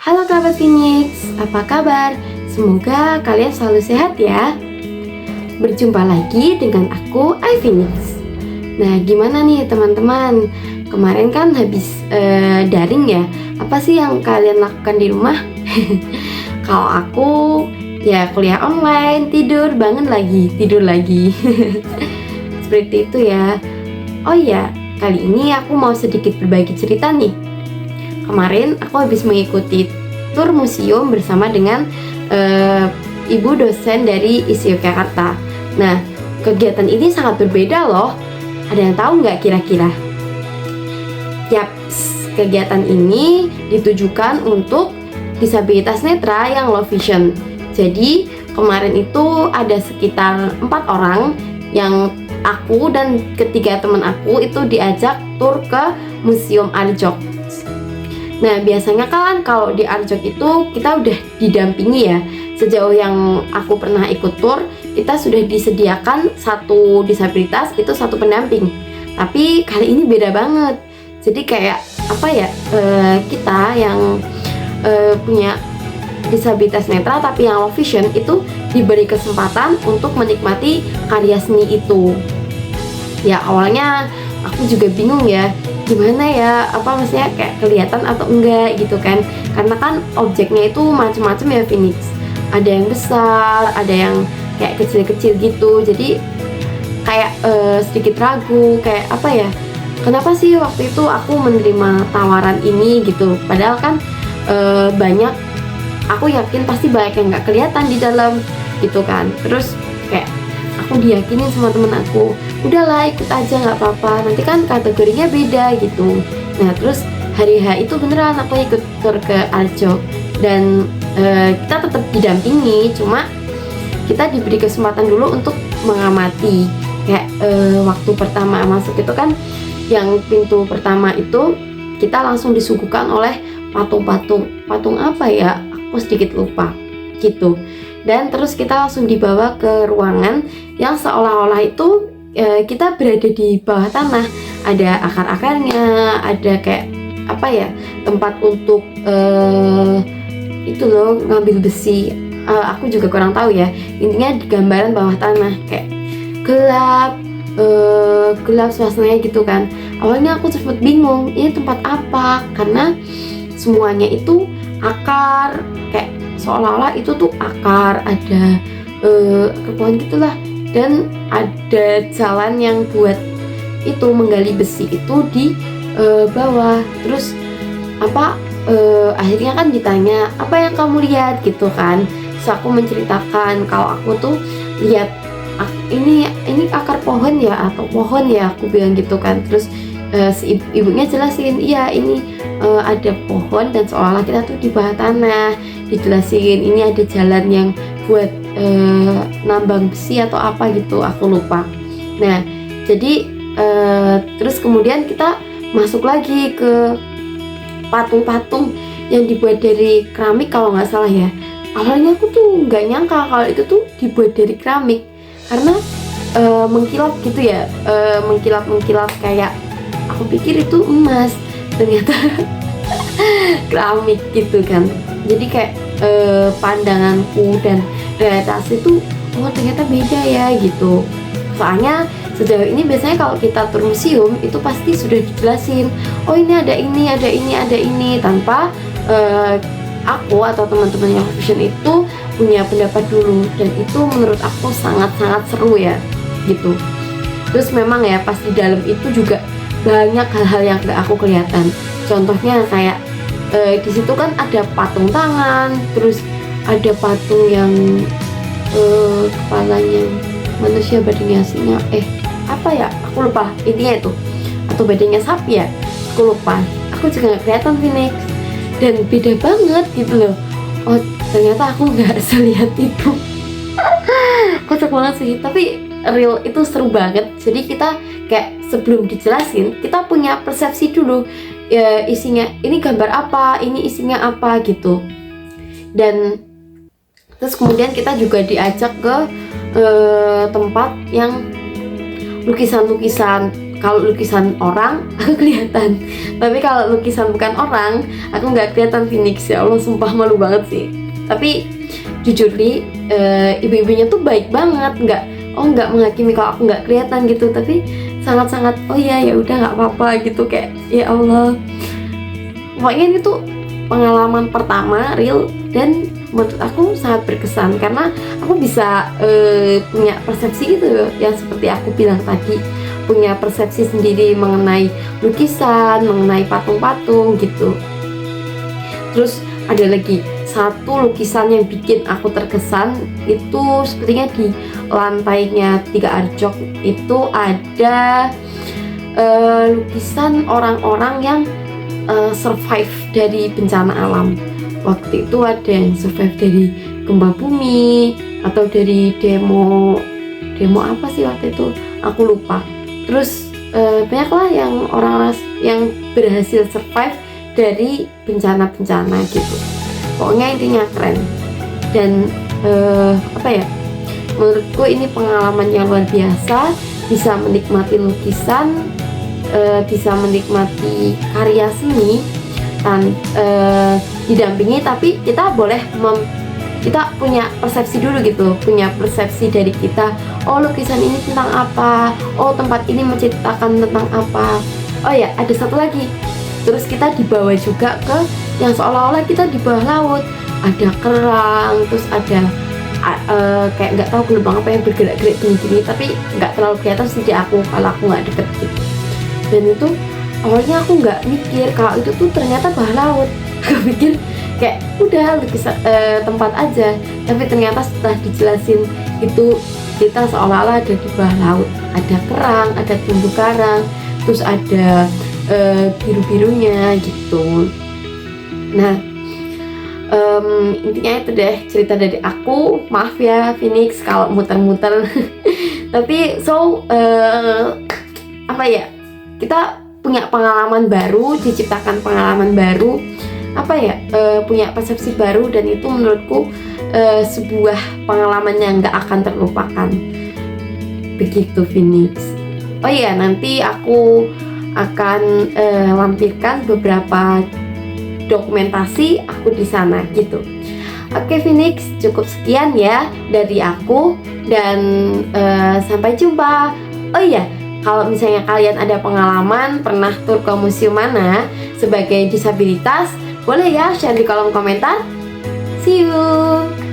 Halo kerabat Phoenix, apa kabar? Semoga kalian selalu sehat ya. Berjumpa lagi dengan aku, Phoenix. Nah, gimana nih teman-teman? Kemarin kan habis daring ya. Apa sih yang kalian lakukan di rumah? Kalau aku ya kuliah online, tidur, bangun lagi, tidur lagi. Seperti itu ya. Oh iya, kali ini aku mau sedikit berbagi cerita nih. Kemarin aku habis mengikuti tur museum bersama dengan ibu dosen dari ISI Yogyakarta. Nah, kegiatan ini sangat berbeda loh. Ada yang tahu nggak kira-kira? Yaps, kegiatan ini ditujukan untuk disabilitas netra yang low vision. Jadi kemarin itu ada sekitar 4 orang yang aku dan ketiga teman aku itu diajak tur ke Museum Arjok. Nah, biasanya kan kalau di Arjok itu kita udah didampingi ya. Sejauh yang aku pernah ikut tur, kita sudah disediakan satu disabilitas, itu satu pendamping. Tapi kali ini beda banget. Jadi kayak apa ya, kita yang punya disabilitas netra tapi yang low vision itu diberi kesempatan untuk menikmati karya seni itu. Ya awalnya aku juga bingung ya, gimana ya, apa maksudnya kayak kelihatan atau enggak gitu kan, karena kan objeknya itu macam-macam ya Phoenix, ada yang besar, ada yang kayak kecil-kecil gitu. Jadi kayak sedikit ragu, kayak apa ya, kenapa sih waktu itu aku menerima tawaran ini gitu, padahal kan banyak, aku yakin pasti banyak yang nggak kelihatan di dalam gitu kan. Terus kayak aku diyakinin sama temen aku, udahlah ikut aja nggak apa-apa, nanti kan kategorinya beda gitu. Nah terus hari H itu beneran aku ikut tur ke Arjok dan kita tetap didampingi, cuma kita diberi kesempatan dulu untuk mengamati. Kayak waktu pertama masuk itu kan, yang pintu pertama itu kita langsung disuguhkan oleh patung apa ya, aku sedikit lupa gitu. Dan terus kita langsung dibawa ke ruangan yang seolah-olah itu kita berada di bawah tanah. Ada akar-akarnya, ada kayak apa ya, tempat untuk itu loh, ngambil besi. Aku juga kurang tahu ya. Intinya di gambaran bawah tanah kayak gelap, gelap suasananya gitu kan. Awalnya aku sempat bingung, ini tempat apa? Karena semuanya itu akar, kayak seolah-olah itu tuh akar, ada pohon gitulah, dan ada jalan yang buat itu menggali besi itu di bawah. Terus apa akhirnya kan ditanya, apa yang kamu lihat gitu kan. Terus aku menceritakan kalau aku tuh lihat ini akar pohon ya, atau pohon ya, aku bilang gitu kan. Terus si ibunya jelasin, iya ini ada pohon dan seolah-olah kita tuh di bawah tanah. Dijelasin ini ada jalan yang buat nambang besi atau apa gitu, aku lupa. Nah jadi terus kemudian kita masuk lagi ke patung-patung yang dibuat dari keramik kalau nggak salah ya. Awalnya aku tuh nggak nyangka kalau itu tuh dibuat dari keramik, karena mengkilap gitu ya, mengkilap kayak aku pikir itu emas, ternyata keramik gitu kan. Jadi kayak pandanganku dan realitas itu, oh ternyata beda ya gitu. Soalnya sejauh ini biasanya kalau kita tur museum itu pasti sudah dijelasin, oh ini ada ini, ada ini, ada ini, tanpa aku atau teman-teman yang vision itu punya pendapat dulu. Dan itu menurut aku sangat-sangat seru ya gitu. Terus memang ya pas di dalam itu juga banyak hal-hal yang gak aku kelihatan. Contohnya kayak di situ kan ada patung tangan, terus ada patung yang kepalanya manusia, badannya singa, apa ya, aku lupa intinya itu, atau badannya sapi ya, aku lupa. Aku juga nggak kelihatan Phoenix, dan beda banget gitu loh. Oh ternyata aku nggak selihat itu. Kocak banget sih, tapi real itu seru banget. Jadi kita kayak sebelum dijelasin, kita punya persepsi dulu, ya, isinya ini gambar apa, ini isinya apa gitu. Dan terus kemudian kita juga diajak ke tempat yang lukisan-lukisan kalau lukisan orang aku kelihatan, tapi kalau lukisan bukan orang aku nggak kelihatan Phoenix. Ya Allah, sumpah malu banget sih. Tapi jujur nih, ibu-ibunya tuh baik banget, nggak menghakimi kalau aku nggak kelihatan gitu, tapi sangat-sangat oh ya udah nggak apa-apa gitu. Kayak ya Allah, pokoknya ini tuh pengalaman pertama real dan menurut aku sangat berkesan karena aku bisa punya persepsi itu yang seperti aku bilang tadi, punya persepsi sendiri mengenai lukisan, mengenai patung-patung gitu. Terus ada lagi satu lukisan yang bikin aku terkesan, itu sepertinya di lantainya Tiga Arjok itu ada lukisan orang-orang yang survive dari bencana alam. Waktu itu ada yang survive dari gempa bumi atau dari demo apa sih waktu itu, aku lupa. Terus banyaklah yang orang yang berhasil survive dari bencana-bencana gitu. Pokoknya intinya keren. Dan menurutku ini pengalaman yang luar biasa, bisa menikmati lukisan, bisa menikmati karya seni dan didampingi, tapi kita boleh kita punya persepsi dulu gitu, punya persepsi dari kita, oh lukisan ini tentang apa, oh tempat ini menceritakan tentang apa. Oh ya, ada satu lagi, terus kita dibawa juga ke yang seolah-olah kita di bawah laut, ada kerang, terus ada kayak nggak tahu gelombang apa yang bergerak-gerak gini-gini, tapi nggak terlalu kelihatan sih di aku kalau aku nggak deket gitu. Dan itu awalnya aku nggak mikir kalau itu tuh ternyata bawah laut. Aku pikir kayak udah lukisan tempat aja, tapi ternyata setelah dijelasin itu kita seolah-olah ada di bawah laut, ada kerang, ada terumbu karang, terus ada biru-birunya gitu. Nah, intinya itu deh cerita dari aku. Maaf ya Phoenix kalau muter-muter. Tapi kita punya pengalaman baru, diciptakan pengalaman baru, punya persepsi baru, dan itu menurutku sebuah pengalaman yang gak akan terlupakan. Begitu Phoenix. Oh iya, nanti aku akan lampirkan beberapa dokumentasi aku di sana gitu. Oke Phoenix, cukup sekian ya dari aku, dan sampai jumpa. Oh iya, kalau misalnya kalian ada pengalaman pernah tur ke museum mana sebagai disabilitas, boleh ya share di kolom komentar. See you.